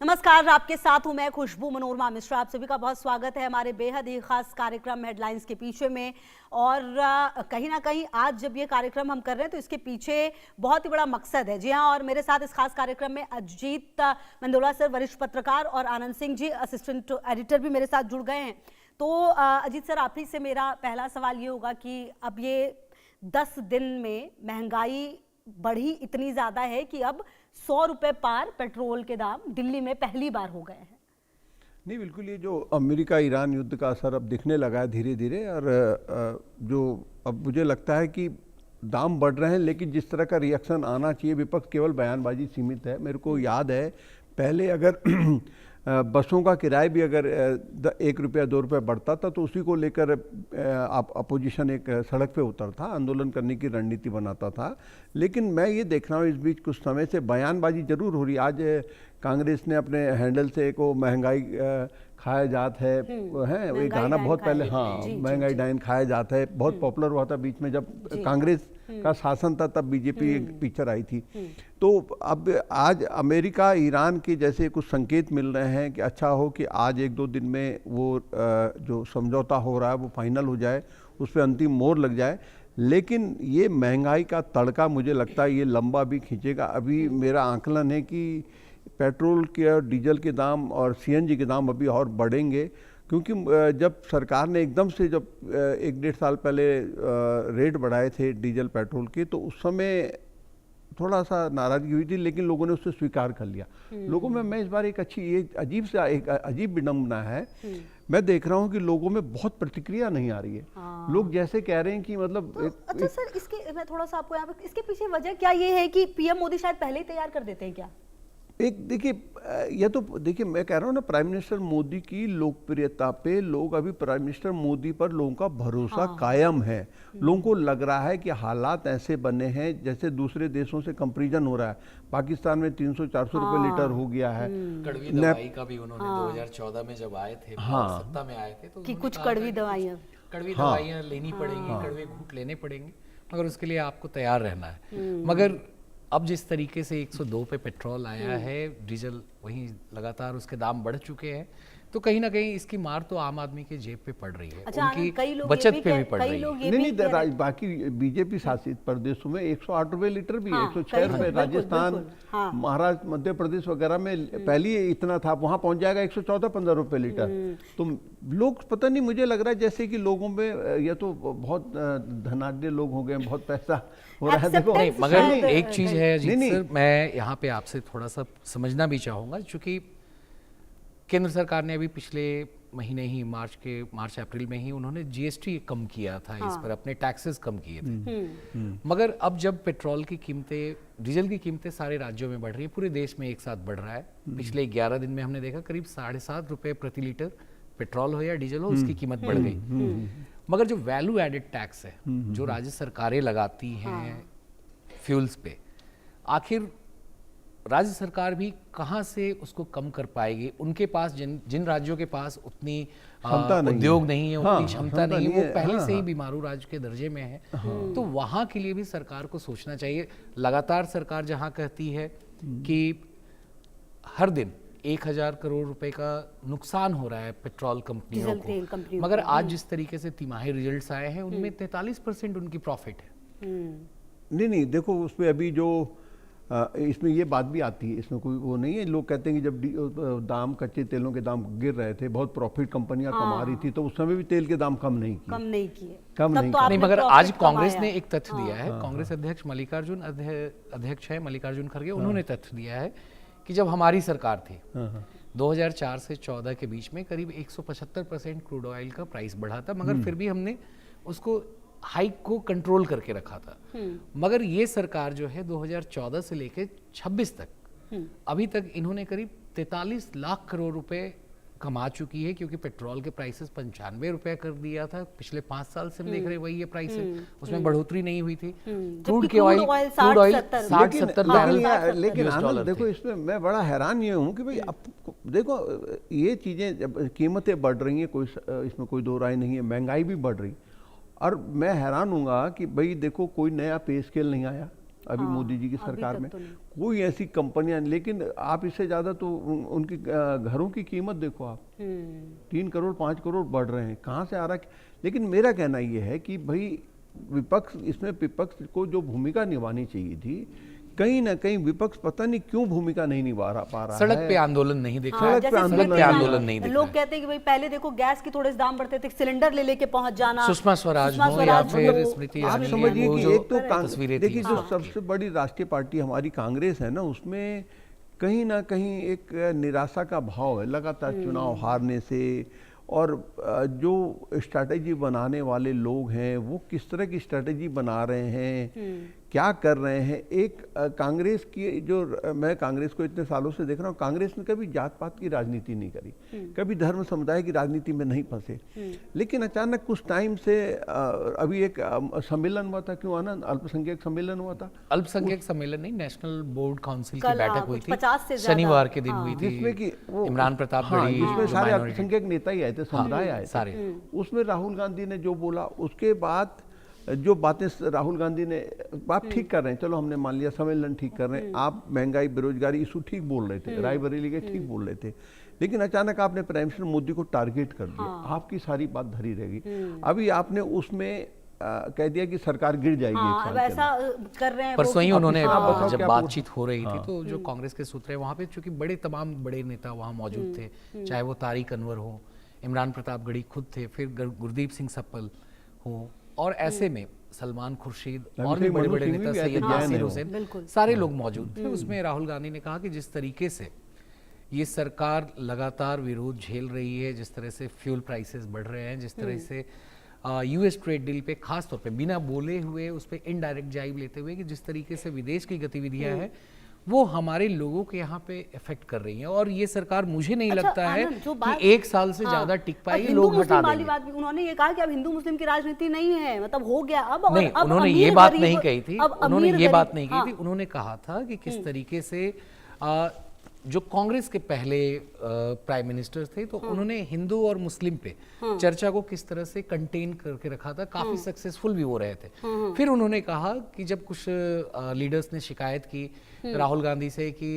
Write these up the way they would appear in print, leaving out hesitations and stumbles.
नमस्कार, आपके साथ हूं मैं खुशबू मनोरमा मिश्रा। आप सभी का बहुत स्वागत है हमारे बेहद ही खास कार्यक्रम हेडलाइंस के पीछे में। और कहीं ना कहीं आज जब ये कार्यक्रम हम कर रहे हैं तो इसके पीछे बहुत ही बड़ा मकसद है। जी हाँ, और मेरे साथ इस खास कार्यक्रम में अजीत मंडोला सर, वरिष्ठ पत्रकार, और आनंद सिंह जी, असिस्टेंट एडिटर भी मेरे साथ जुड़ गए हैं। तो अजीत सर, आप ही से मेरा पहला सवाल ये होगा कि अब ये 10 दिन में महंगाई बढ़ी इतनी ज़्यादा है कि अब 100 रुपए पार पेट्रोल के दाम दिल्ली में पहली बार हो गए हैं। नहीं, बिल्कुल। ये जो अमेरिका ईरान युद्ध का असर अब दिखने लगा है धीरे धीरे, और जो अब मुझे लगता है कि दाम बढ़ रहे हैं, लेकिन जिस तरह का रिएक्शन आना चाहिए, विपक्ष केवल बयानबाजी सीमित है। मेरे को याद है पहले अगर बसों का किराया भी अगर 1 रुपया 2 रुपये बढ़ता था तो उसी को लेकर अपोजिशन एक सड़क पे उतरता, आंदोलन करने की रणनीति बनाता था। लेकिन मैं ये देख रहा हूँ इस बीच कुछ समय से बयानबाजी जरूर हो रही है। आज कांग्रेस ने अपने हैंडल से को महंगाई खाया जात है ये गाना बहुत पहले, हाँ, महंगाई डाइन खाया जाता है, बहुत पॉपुलर हुआ था बीच में जब कांग्रेस का शासन था, तब बीजेपी एक पिक्चर आई थी। तो अब आज अमेरिका ईरान के जैसे कुछ संकेत मिल रहे हैं कि अच्छा हो कि आज 1-2 दिन में वो जो समझौता हो रहा है वो फाइनल हो जाए, उस पर अंतिम मोहर लग जाए। लेकिन ये महंगाई का तड़का मुझे लगता है ये लंबा भी खींचेगा। अभी मेरा आंकलन है कि पेट्रोल के और डीजल के दाम और सीएनजी के दाम अभी और बढ़ेंगे, क्योंकि जब सरकार ने एकदम से जब 1-1.5 साल पहले रेट बढ़ाए थे डीजल पेट्रोल के, तो उस समय थोड़ा सा नाराजगी हुई थी, लेकिन लोगों ने उससे स्वीकार कर लिया। लोगों में मैं इस बार एक अजीब विडंबना है। मैं देख रहा हूँ कि लोगों में बहुत प्रतिक्रिया नहीं आ रही है। लोग जैसे कह रहे हैं कि मतलब तो, अच्छा सर, इसके मैं थोड़ा सा आपको यहाँ पे इसके पीछे वजह क्या ये है कि पीएम मोदी शायद पहले ही तैयार कर देते हैं क्या? एक देखिए, यह तो देखिए, मैं कह रहा हूँ ना, प्राइम मिनिस्टर मोदी की लोकप्रियता पे लोग अभी प्राइम मिनिस्टर मोदी पर लोगों का भरोसा कायम है। लोगों को लग रहा है कि हालात ऐसे बने हैं जैसे दूसरे देशों से कंपैरिजन हो रहा है। पाकिस्तान में 300-400 रुपए लीटर हो गया है। कड़वी दवाई का भी उन्होंने 2014 में जब आए थे, सत्ता में आए थे, तो कि कुछ कड़वी दवाइयाँ लेनी पड़ेंगी, कड़वे घूंट लेने पड़ेंगे, मगर उसके लिए आपको तैयार रहना है। मगर अब जिस तरीके से 102 पे पेट्रोल आया है, डीजल वहीं लगातार उसके दाम बढ़ चुके हैं, तो कहीं ना कहीं इसकी मार तो आम आदमी के जेब पे पड़ रही है। अच्छा, उनकी बचत पे भी पड़ रही है। नहीं, बाकी बीजेपी शासित प्रदेशों में 108 रुपए लीटर भी है, 106 रुपए। राजस्थान, महाराष्ट्र, मध्य प्रदेश वगैरह में पहले इतना था, वहां पहुंच जाएगा 114-15 रुपए लीटर। तो लोग, पता नहीं, मुझे लग रहा है जैसे कि लोगों में ये तो बहुत धनाढ्य लोग हो गए, बहुत पैसा हो रहा है। देखो, मगर एक चीज है अजीत सर, मैं यहाँ पे आपसे थोड़ा सा समझना भी चाहूंगा, क्योंकि केंद्र सरकार ने अभी पिछले महीने ही मार्च अप्रैल में ही उन्होंने जीएसटी कम किया था, इस पर अपने टैक्सेस कम किए थे। मगर अब जब पेट्रोल की कीमतें, डीजल की कीमतें सारे राज्यों में बढ़ रही है, पूरे देश में एक साथ बढ़ रहा है। पिछले 11 दिन में हमने देखा करीब 7.5 रुपए प्रति लीटर पेट्रोल हो या डीजल हो, उसकी कीमत बढ़ गई। मगर जो वैल्यू एडेड टैक्स है, जो राज्य सरकारें लगाती हैं फ्यूल्स पे, आखिर राज्य सरकार भी कहाँ से उसको कम कर पाएगी? उनके पास जिन राज्यों के पास उतनी उद्योग नहीं है, उतनी क्षमता नहीं है, वो पहले से ही बीमारू राज्य के दर्जे में है, तो वहाँ के लिए भी सरकार को सोचना चाहिए। लगातार सरकार जहाँ कहती है कि हर दिन 1000 करोड़ रुपए का नुकसान हो रहा है पेट्रोल कंपनियों को, मगर आज जिस तरीके से तिमाही रिजल्ट्स आए हैं उनमें 43% उनकी प्रॉफिट है। नहीं, देखो, उसमें अभी जो इसमें ये बात भी आती है, इसमें कोई वो नहीं है। लोग कहते हैं कि जब दाम, कच्चे तेलों के दाम गिर रहे थे, बहुत प्रॉफिट कंपनियां कमा रही थी, तो उस समय भी तेल के दाम कम नहीं किए। मगर आज कांग्रेस ने एक तथ्य दिया है। कांग्रेस अध्यक्ष मल्लिकार्जुन खड़गे, उन्होंने तथ्य दिया है कि जब हमारी सरकार थी 2004 से 14 के बीच में करीब 175% क्रूड ऑयल का प्राइस बढ़ा था, मगर फिर भी हमने उसको हाइक को कंट्रोल करके रखा था। मगर ये सरकार जो है 2014 से लेकर 26 तक अभी तक इन्होंने करीब 43 लाख करोड़ रुपए कमा चुकी है, क्योंकि पेट्रोल के प्राइसेस 95 रुपए कर दिया था। पिछले 5 साल से हम देख रहे वही ये प्राइस है, उसमें बढ़ोतरी नहीं हुई थी। क्रूड के ऑयल 60-70 बैरल। लेकिन आनंद, देखो, इसमें मैं बड़ा हैरान ये हूँ कि भाई अब देखो, ये चीजें जब कीमतें बढ़ रही हैं, इसमें कोई दो राय नहीं है, महंगाई भी बढ़ रही, और मैं हैरान हूँगा कि भाई देखो, कोई नया पे स्केल नहीं आया। अभी मोदी जी की अभी सरकार तक में तो नहीं। कोई ऐसी कंपनियां, लेकिन आप इससे ज़्यादा तो उनकी घरों की कीमत देखो आप, 3 करोड़ 5 करोड़ बढ़ रहे हैं, कहाँ से आ रहा है? लेकिन मेरा कहना ये है कि भाई विपक्ष, इसमें विपक्ष को जो भूमिका निभानी चाहिए थी, कहीं ना कहीं विपक्ष पता नहीं क्यों भूमिका नहीं निभा पा रहा सड़क है। पे आंदोलन नहीं दिख रहा हाँ, है। जैसे आंदोलन सड़क पे आंदोलन नहीं दिख लोग रहा है। कहते हैं कि भाई पहले देखो गैस के थोड़े से दाम बढ़ते थे, सिलेंडर ले लेके पहुंच जाना, सुषमा स्वराज सुषमा हो या स्वराज फिर हो, स्मृति आप ईरानी समझिए वो कि जो एक तो तस्वीरें थी देखिए जो हाँ। सबसे बड़ी राष्ट्रीय पार्टी हमारी कांग्रेस है ना, उसमें कहीं ना कहीं एक निराशा का भाव है लगातार चुनाव हारने से। और जो स्ट्रैटेजी बनाने वाले लोग हैं वो किस तरह की स्ट्रैटेजी बना रहे हैं, क्या कर रहे हैं। एक कांग्रेस की जो, मैं कांग्रेस को इतने सालों से देख रहा हूँ, कांग्रेस ने कभी जात पात की राजनीति नहीं करी, कभी धर्म समुदाय की राजनीति में नहीं फंसे। लेकिन अचानक कुछ टाइम से अभी एक सम्मेलन हुआ था, क्यों आनंद, अल्पसंख्यक सम्मेलन हुआ था, अल्पसंख्यक सम्मेलन नहीं, नेशनल बोर्ड काउंसिल की कल, बैठक हुई कुछ थी 50 से ज्यादा। शनिवार के दिन हुई थी, जिसमें कि वो इमरान प्रताप हाँ, गढ़ी जिसमें जो सारे minority- अल्पसंख्यक नेता ही आए थे, समुदाय आए थे सारे। उसमें राहुल गांधी ने जो बोला, उसके बाद जो बातें राहुल गांधी ने, बात ठीक कर रहे हैं, चलो हमने मान लिया सम्मेलन ठीक कर रहे हैं, आप महंगाई बेरोजगारी इशू ठीक बोल रहे थे, रायबरेली के ठीक बोल रहे थे, लेकिन अचानक आपने प्राइम मिनिस्टर मोदी को टारगेट कर दिया, आपकी सारी बात धरी रहेगी। अभी आपने उसमें कह दिया कि सरकार गिर जाएगी एक हाँ, साल अब के ऐसा अंदर। कर रहे हैं परसों ही वो। उन्होंने आप बताओ जब क्या बातचीत हो रही थी हाँ। तो जो कांग्रेस के सूत्र हैं वहाँ पे, चूंकि बड़े तमाम बड़े नेता वहाँ मौजूद थे, चाहे वो तारिक अनवर हो, इमरान प्रताप गढ़ी खुद थे, फिर गुरदीप सिंह सप्पल हो, और ऐसे में सलमान खुर्शीद और भी बड़े बड़े नेता, सैयद नासिर हुसैन, सारे लोग मौजूद थे। उसमें राहुल गांधी ने कहा कि जिस तरीके से ये सरकार लगातार विरोध झेल रही है, जिस तरह से फ्यूल प्राइसेस बढ़ रहे हैं, जिस तरह से यूएस ट्रेड डील पे खास तौर पे बिना बोले हुए उस पर इनडायरेक्ट जाइब लेते हुए कि जिस तरीके से विदेश की गतिविधियां हैं वो हमारे लोगों के यहाँ पे इफेक्ट कर रही हैं, और ये सरकार मुझे नहीं लगता है आनंद, जो कि एक साल से ज्यादा टिक पाएगी, लोग हटा देंगे। बात भी उन्होंने ये कहा कि अब हिंदू मुस्लिम की राजनीति नहीं है, मतलब हो गया अब। नहीं, अब उन्होंने अमीर ये बात गरीब- नहीं कही थी, अब उन्होंने अमीर ये बात गरीब- नहीं कही हाँ। थी। उन्होंने कहा था कि किस तरीके से जो कांग्रेस के पहले प्राइम मिनिस्टर थे, तो उन्होंने हिंदू और मुस्लिम पे चर्चा को किस तरह से कंटेन करके रखा था, काफी सक्सेसफुल भी वो रहे थे। फिर उन्होंने कहा कि जब कुछ लीडर्स ने शिकायत की राहुल गांधी से कि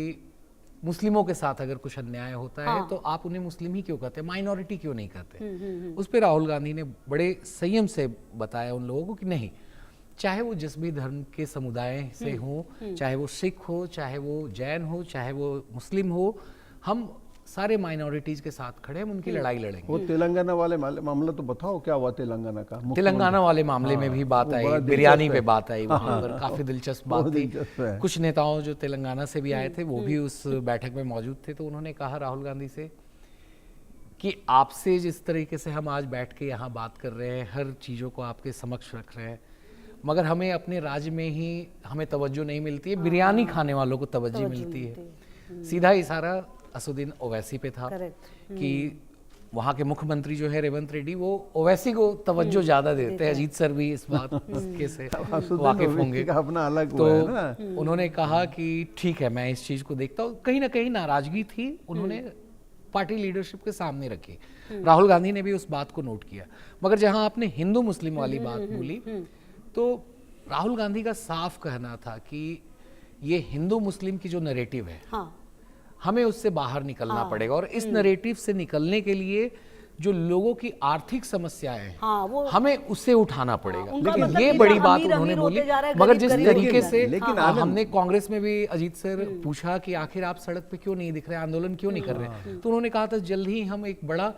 मुस्लिमों के साथ अगर कुछ अन्याय होता है तो आप उन्हें मुस्लिम ही क्यों कहते हैं, माइनॉरिटी क्यों नहीं कहते। उस पर राहुल गांधी ने बड़े संयम से बताया उन लोगों को कि नहीं, चाहे वो जिस भी धर्म के समुदाय से हो, चाहे वो सिख हो, चाहे वो जैन हो, चाहे वो मुस्लिम हो, हम सारे माइनॉरिटीज के साथ खड़े, हम उनकी लड़ाई लड़ेंगे। वो तेलंगाना वाले मामला तो बताओ, क्या हुआ तेलंगाना का? तेलंगाना वाले मामले में भी बात आई, बिरयानी पे बात आई, वहाँ पर काफी दिलचस्प बात थी। कुछ नेताओं जो तेलंगाना से भी आए थे वो भी उस बैठक में मौजूद थे, तो उन्होंने कहा राहुल गांधी से कि आपसे जिस तरीके से हम आज बैठ के यहाँ बात कर रहे हैं, हर चीज़ों को आपके समक्ष रख रहे हैं, मगर हमें अपने राज्य में ही हमें तवज्जो नहीं मिलती है, बिरयानी खाने वालों को तवज्जो मिलती है। सीधा इशारा असुद्दीन ओवैसी पे था कि वहाँ के मुख्यमंत्री जो है रेवंत रेड्डी, वो ओवैसी को तवज्जो ज्यादा देते हैं। अजीत सर भी इस बात के से वाकिफ होंगे, अपना अलग तो है ना? उन्होंने कहा कि ठीक है, मैं इस चीज को देखता हूँ। कहीं ना कहीं नाराजगी थी, उन्होंने पार्टी लीडरशिप के सामने रखी। राहुल गांधी ने भी उस बात को नोट किया। मगर जहां आपने हिंदू मुस्लिम वाली बात बोली, तो राहुल गांधी का साफ कहना था कि ये हिंदू मुस्लिम की जो नैरेटिव है, हमें उससे बाहर निकलना पड़ेगा, और इस नैरेटिव से निकलने के लिए जो लोगों की आर्थिक समस्याएं हैं, हमें उससे उठाना पड़ेगा। लेकिन ये बड़ी बात उन्होंने बोली। मगर जिस तरीके से हमने कांग्रेस में भी अजीत सर पूछा कि आखिर आप सड़क पे क्यों नहीं दिख रहे, आंदोलन क्यों नहीं कर रहे, तो उन्होंने कहा था जल्द ही हम एक बड़ा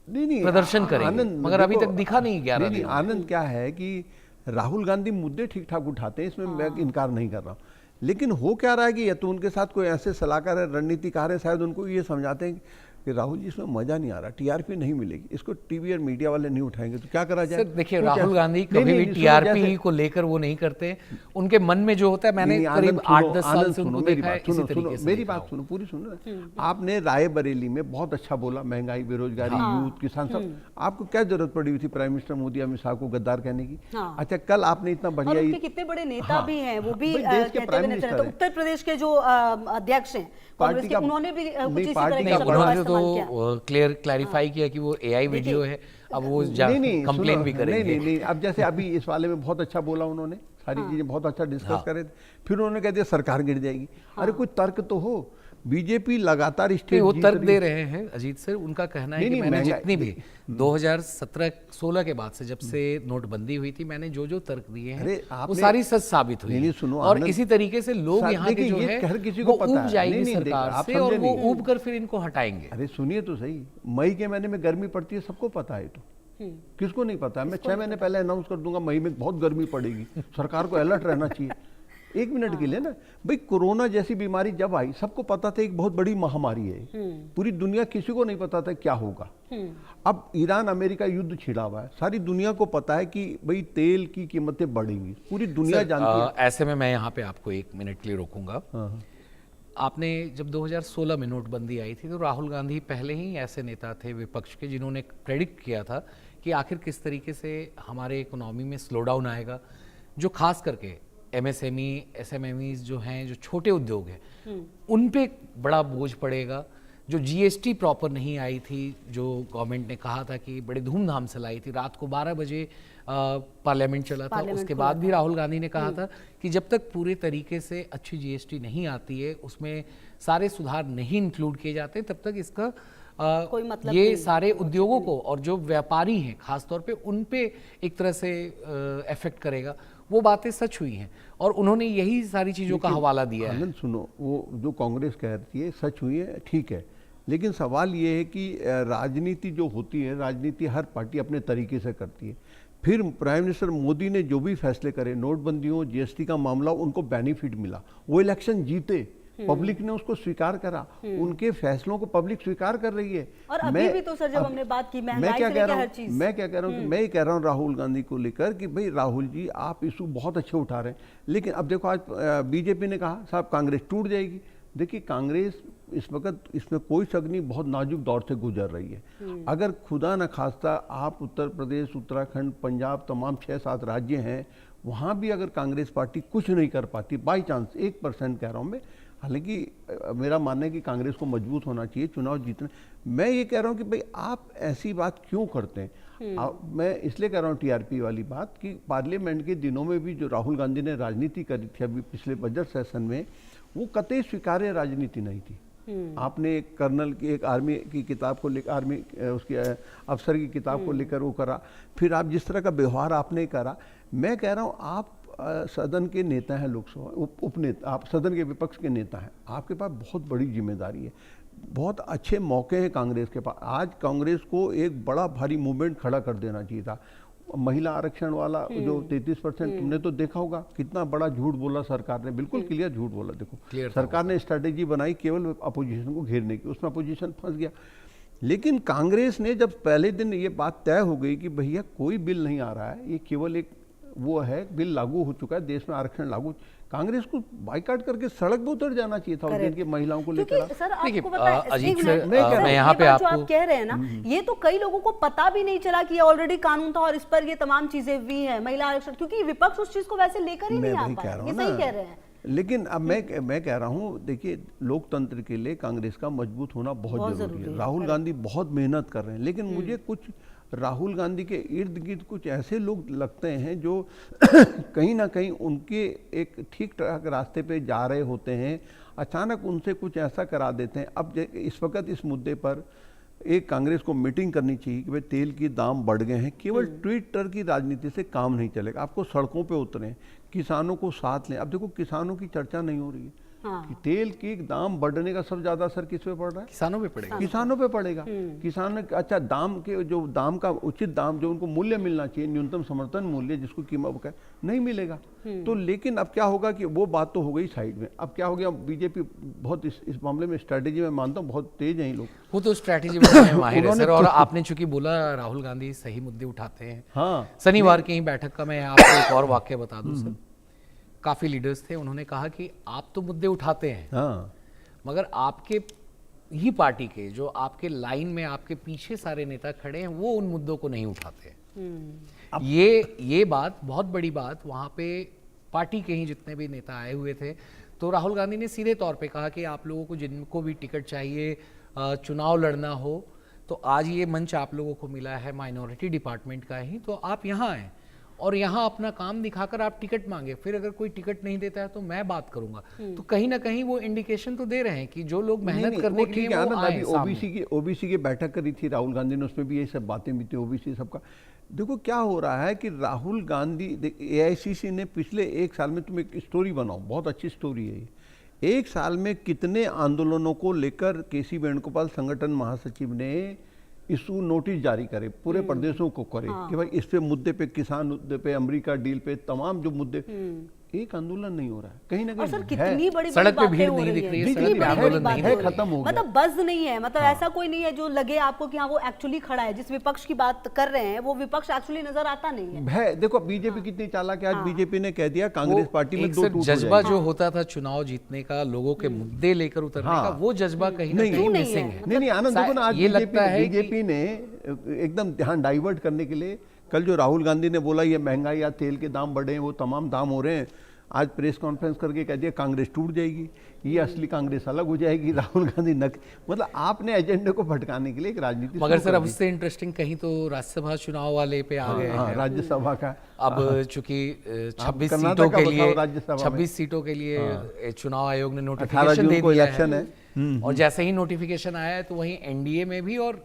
प्रदर्शन करेंगे, मगर अभी तक दिखा नहीं 11 दिन। आनंद क्या है कि राहुल गांधी मुद्दे ठीक ठाक उठाते हैं, इसमें मैं इनकार नहीं कर रहा हूँ, लेकिन हो क्या रहा है कि या तो उनके साथ कोई ऐसे सलाहकार है, रणनीतिकार है, शायद उनको ये समझाते हैं कि राहुल जी इसमें मजा नहीं आ रहा, टीआरपी नहीं मिलेगी, इसको टीवी और मीडिया वाले नहीं उठाएंगे, तो क्या करा जाए? सर देखिए, राहुल गांधी कभी भी टीआरपी को लेकर वो नहीं करते, उनके मन में जो होता है, मैंने करीब 8-10 साल से उनको देखा है, इसी तरीके से मेरी बात सुनो, पूरी सुनो ना। आपने रायबरेली में बहुत अच्छा बोला, महंगाई, बेरोजगारी, यूथ, किसान, सब। आपको क्या जरूरत पड़ी हुई थी प्राइम मिनिस्टर मोदी अमित शाह को गद्दार कहने की? अच्छा, कल आपने इतना बढ़िया, उनके कितने बड़े नेता भी हैं, वो भी उत्तर प्रदेश के जो अध्यक्ष हैं कांग्रेस के, उन्होंने भी कुछ इसी तरह के शब्दों का इस्तेमाल किया। क्लैरिफाई किया कि वो एआई वीडियो है, अब वो कंप्लेन भी करेंगे। नहीं, अब जैसे अभी इस वाले में बहुत अच्छा बोला उन्होंने, सारी चीजें बहुत अच्छा डिस्कस कर रहे थे, फिर उन्होंने कह दिया सरकार गिर जाएगी। अरे कोई तर्क तो हो, बीजेपी लगातार स्टेट वो तर्क दे रहे हैं अजीत सर, उनका कहना है कि मैंने जितनी भी 2017-16 के बाद से जब से नोटबंदी हुई थी, मैंने जो जो तर्क दिए हैं वो सारी सच साबित हुई। नहीं, सुनो, और इसी तरीके से लोग यहाँ के जो है हर किसी को पता है, जाएंगे सरकार से और वो ऊब कर फिर इनको हटाएंगे। अरे सुनिए तो सही, मई के महीने में गर्मी पड़ती है, सबको पता है। तो किसको नहीं पता है? मैं 6 महीने पहले अनाउंस कर दूंगा मई में बहुत गर्मी पड़ेगी, सरकार को अलर्ट रहना चाहिए। एक मिनट के लिए ना भाई, कोरोना जैसी बीमारी जब आई सबको पता था एक बहुत बड़ी महामारी है, पूरी दुनिया, किसी को नहीं पता था क्या होगा। अब ईरान अमेरिका युद्ध छिड़ा हुआ है, सारी दुनिया को पता है कि भाई तेल की कीमतें बढ़ेंगी, पूरी दुनिया जानती है। ऐसे में मैं यहाँ पे आपको 1 मिनट के लिए रोकूंगा। आपने जब 2016 में नोटबंदी आई थी तो राहुल गांधी पहले ही ऐसे नेता थे विपक्ष के जिन्होंने प्रेडिक्ट किया था कि आखिर किस तरीके से हमारे इकोनॉमी में स्लो डाउन आएगा, जो खास करके MSME SMEs जो हैं, जो छोटे उद्योग हैं, उन पे बड़ा बोझ पड़ेगा। जो GST प्रॉपर नहीं आई थी, जो गवर्नमेंट ने कहा था कि बड़े धूमधाम से लाई थी, रात को 12 बजे पार्लियामेंट चला था, उसके बाद भी राहुल गांधी ने कहा था कि जब तक पूरे तरीके से अच्छी GST नहीं आती है, उसमें सारे सुधार नहीं इंक्लूड किए जाते, तब तक इसका कोई मतलब ये नहीं। सारे उद्योगों को और जो व्यापारी हैं खासतौर पे उन पे एक तरह से इफेक्ट करेगा। वो बातें सच हुई हैं और उन्होंने यही सारी चीज़ों का हवाला दिया है। आनंद सुनो, वो जो कांग्रेस कहती है सच हुई है, ठीक है, लेकिन सवाल ये है कि राजनीति जो होती है, राजनीति हर पार्टी अपने तरीके से करती है। फिर प्राइम मिनिस्टर मोदी ने जो भी फैसले करे, नोटबंदी हो, GST का मामला, उनको बेनिफिट मिला, वो इलेक्शन जीते, पब्लिक ने उसको स्वीकार करा, उनके फैसलों को पब्लिक स्वीकार कर रही है। और अभी भी तो सर जब हमने बात की महंगाई से लेकर हर चीज, मैं क्या कह रहा हूँ, मैं ये कह रहा हूँ राहुल गांधी को लेकर कि भाई राहुल जी आप इशू बहुत अच्छे उठा रहे हैं, लेकिन अब देखो आज बीजेपी ने कहा साहब कांग्रेस टूट जाएगी। देखिए कांग्रेस इस वक्त, इसमें कोई शक नहीं, बहुत नाजुक दौर से गुजर रही है। अगर खुदा न खास्ता आप उत्तर प्रदेश, उत्तराखंड, पंजाब, तमाम 6-7 राज्य हैं, वहाँ भी अगर कांग्रेस पार्टी कुछ नहीं कर पाती, बाई चांस 1% कह रहा हूँ मैं, हालांकि मेरा मानना है कि कांग्रेस को मजबूत होना चाहिए चुनाव जीतने। मैं ये कह रहा हूँ कि भाई आप ऐसी बात क्यों करते हैं? मैं इसलिए कह रहा हूँ TRP वाली बात कि पार्लियामेंट के दिनों में भी जो राहुल गांधी ने राजनीति करी थी अभी पिछले बजट सेशन में, वो कतई स्वीकार्य राजनीति नहीं थी। आपने एक कर्नल की, एक आर्मी की किताब को लेकर, आर्मी उसके अफसर की किताब को लेकर वो करा, फिर आप जिस तरह का व्यवहार आपने करा, मैं कह रहा हूँ आप सदन के नेता हैं, लोकसभा उपनेता, आप सदन के विपक्ष के नेता हैं, आपके पास बहुत बड़ी जिम्मेदारी है, बहुत अच्छे मौके हैं कांग्रेस के पास। आज कांग्रेस को एक बड़ा भारी मूवमेंट खड़ा कर देना चाहिए था। महिला आरक्षण वाला जो 33%, तुमने तो देखा होगा कितना बड़ा झूठ बोला सरकार ने, बिल्कुल क्लियर झूठ बोला। देखो सरकार ने स्ट्रैटेजी बनाई केवल अपोजिशन को घेरने की, उसमें अपोजिशन फंस गया। लेकिन कांग्रेस ने जब पहले दिन ये बात तय हो गई कि भैया कोई बिल नहीं आ रहा है, ये केवल एक वो है, बिल लागू हो चुका है, देश में आरक्षण लागू, कांग्रेस को बाइकाट करके सड़क पे उतर जाना चाहिए था उस दिन की महिलाओं को लेकर। सर आपको पता है, अजीत सर, मैं यहाँ पे आपको, आप कह रहे हैं ना, ये तो कई लोगों को पता भी नहीं चला कि ये ऑलरेडी कानून था और इस पर ये तमाम चीजें भी हैं, महिला आरक्षण, क्योंकि विपक्ष उस चीज को वैसे लेकर ही नहीं आ पाया। ये सही कह रहे हैं। लेकिन अब मैं कह रहा हूँ, देखिए लोकतंत्र के लिए कांग्रेस का मजबूत होना बहुत जरूरी है। राहुल गांधी बहुत मेहनत कर रहे हैं, लेकिन मुझे कुछ राहुल गांधी के इर्द गिर्द कुछ ऐसे लोग लगते हैं जो कहीं ना कहीं उनके एक ठीक ठाक रास्ते पे जा रहे होते हैं, अचानक उनसे कुछ ऐसा करा देते हैं। अब इस वक्त इस मुद्दे पर एक कांग्रेस को मीटिंग करनी चाहिए कि भाई तेल की दाम बढ़ गए हैं, केवल ट्विटर की राजनीति से काम नहीं चलेगा, आपको सड़कों पे उतरें, किसानों को साथ लें। अब देखो किसानों की चर्चा नहीं हो रही है। कि तेल के दाम बढ़ने का सबसे ज्यादा असर किस पे पड़ रहा है? किसानों पे पड़ेगा। किसानों पे पड़ेगा। किसान, अच्छा दाम के जो दाम का उचित दाम जो उनको मूल्य मिलना चाहिए, न्यूनतम समर्थन मूल्य जिसको कीमत नहीं मिलेगा। तो लेकिन अब क्या होगा कि वो बात तो हो गई साइड में। अब क्या हो गया, बीजेपी बहुत इस मामले में स्ट्रैटेजी में मानता हूँ बहुत तेज है, लोग वो तो स्ट्रैटेजी बनाने में माहिर है सर। और आपने चूंकि बोला राहुल गांधी सही मुद्दे उठाते हैं, हाँ, शनिवार की बैठक का मैं आपको एक और वाक्य बता दूं सर। काफी लीडर्स थे, उन्होंने कहा कि आप तो मुद्दे उठाते हैं, हाँ, मगर आपके ही पार्टी के जो आपके लाइन में आपके पीछे सारे नेता खड़े हैं वो उन मुद्दों को नहीं उठाते। ये बात बहुत बड़ी बात, वहां पे पार्टी के ही जितने भी नेता आए हुए थे, तो राहुल गांधी ने सीधे तौर पे कहा कि आप लोगों को जिनको भी टिकट चाहिए, चुनाव लड़ना हो, तो आज ये मंच आप लोगों को मिला है माइनॉरिटी डिपार्टमेंट का ही, तो आप यहाँ आए और यहाँ अपना काम दिखाकर आप टिकट मांगे, फिर अगर कोई टिकट नहीं देता है तो मैं बात करूंगा। तो कहीं ना कहीं वो इंडिकेशन तो दे रहे हैं कि जो लोग मेहनत करने के लिए वो आए सामने। ओबीसी की बैठक करी थी राहुल गांधी ने, उसमें भी ये सब बातें भी थी ओबीसी सबका। देखो क्या हो रहा है कि राहुल गांधी, एआईसीसी ने पिछले एक साल में, तुम एक स्टोरी बनाओ, बहुत अच्छी स्टोरी है ये। एक साल में कितने आंदोलनों को लेकर केसी वेणुगोपाल संगठन महासचिव ने इशू नोटिस जारी करे, पूरे प्रदेशों को करे कि भाई इस पे मुद्दे पे, किसान मुद्दे पे, अमेरिका डील पे, तमाम जो मुद्दे, एक आंदोलन नहीं हो रहा है कहीं ना कहीं। सर कितनी बड़ी सड़क पे बातें भीड़ हो नहीं रही दिख है, रही है, कितनी सड़क पे बड़ी आंदोलन बातें नहीं हो रही खत्म हो गया। मतलब बज़ नहीं है, मतलब ऐसा कोई नहीं है जो लगे आपको कि हाँ वो एक्चुअली खड़ा है। जिस विपक्ष की बात कर रहे हैं वो विपक्ष एक्चुअली नजर आता नहीं है। देखो बीजेपी कितनी चालाक है, आज बीजेपी ने कह दिया कांग्रेस पार्टी में एक दो सर टूट हो जज्बा जाएगी। जो होता था चुनाव जीतने का, लोगों के मुद्दे लेकर उतरने का, वो जज्बा कहीं ना कहीं मिसिंग है। नहीं आनंद, देखो ना आज ये लगता है कि बीजेपी ने एकदम ध्यान डाइवर्ट करने के लिए, कल जो राहुल गांधी ने बोला ये महंगाई या तेल के दाम बढ़े हैं, वो तमाम दाम हो रहे हैं, आज प्रेस कॉन्फ्रेंस करके कह दिया कांग्रेस टूट जाएगी, ये असली कांग्रेस अलग हो जाएगी। राहुल गांधी मतलब आपने एजेंडे को भटकाने के लिए एक राजनीति। मगर सर अब इससे इंटरेस्टिंग कहीं तो राज्यसभा चुनाव वाले पे आ गए हैं। राज्यसभा का अब चूंकि 26 कर्नाटक सीटों का के बताओ, लिए राज्यसभा में 26 सीटों के लिए चुनाव आयोग ने 18 नोटिफिकेशन जून दे को दिया इलेक्शन है। और जैसे ही नोटिफिकेशन आया है तो वहीं एनडीए में भी और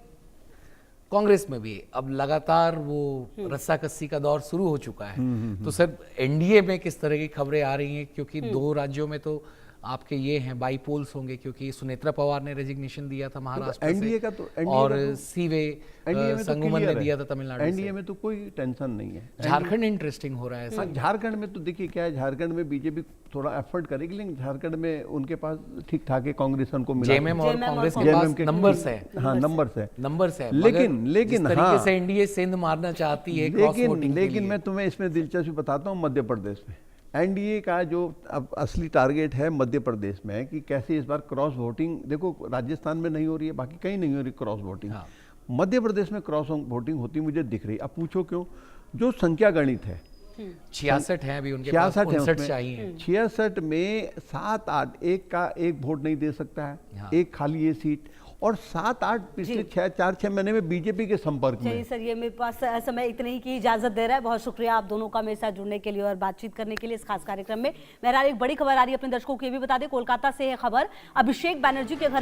कांग्रेस में भी अब लगातार वो रस्साकस्सी का दौर शुरू हो चुका है। तो सर एनडीए में किस तरह की खबरें आ रही हैं, क्योंकि दो राज्यों में तो आपके ये हैं बाईपोल्स होंगे, क्योंकि सुनेत्रा पवार ने रेजिग्नेशन दिया था महाराष्ट्र एनडीए से का तो और सीवे एनडीए में तो संगमन ने clear है। दिया था तमिलनाडु से। एनडीए में तो कोई टेंशन नहीं है। झारखंड इंटरेस्टिंग हो रहा है हाँ, सर। झारखंड में तो देखिए क्या है, झारखंड में बीजेपी थोड़ा एफर्ट करेगी, लेकिन झारखंड में उनके पास ठीक ठाक है, कांग्रेस उनको मिला। जेएमएम और कांग्रेस के JMM पास के नंबर्स है, हाँ नंबर्स है, नंबर्स है। लेकिन जिस तरीके से एनडीए सिंध मारना चाहती है क्रॉस वोटिंग के लेकिन लिए। मैं तुम्हें इसमें दिलचस्पी बताता हूँ, मध्य प्रदेश में एनडीए का जो अब असली टारगेट है मध्य प्रदेश में है कि कैसे इस बार क्रॉस वोटिंग, देखो राजस्थान में नहीं हो रही है, बाकी कहीं नहीं हो रही क्रॉस वोटिंग। हाँ। मध्य प्रदेश में क्रॉस वोटिंग होती मुझे दिख रही। अब पूछो क्यों, जो संख्या गणित है 66 है अभी उनके पास, 59 चाहिए। 66 में 7-8, एक का एक वोट नहीं दे सकता है, हाँ। एक खाली ये सीट, और 7-8 पिछले 4-6 महीने में बीजेपी के संपर्क में। चलिए सर, ये मेरे पास समय इतने ही की इजाजत दे रहा है। बहुत शुक्रिया आप दोनों का मेरे साथ जुड़ने के लिए और बातचीत करने के लिए इस खास कार्यक्रम में। मेरा एक बड़ी खबर आ रही है अपने दर्शकों को ये भी बता दें, कोलकाता से है खबर। अभिषेक बैनर्जी के घर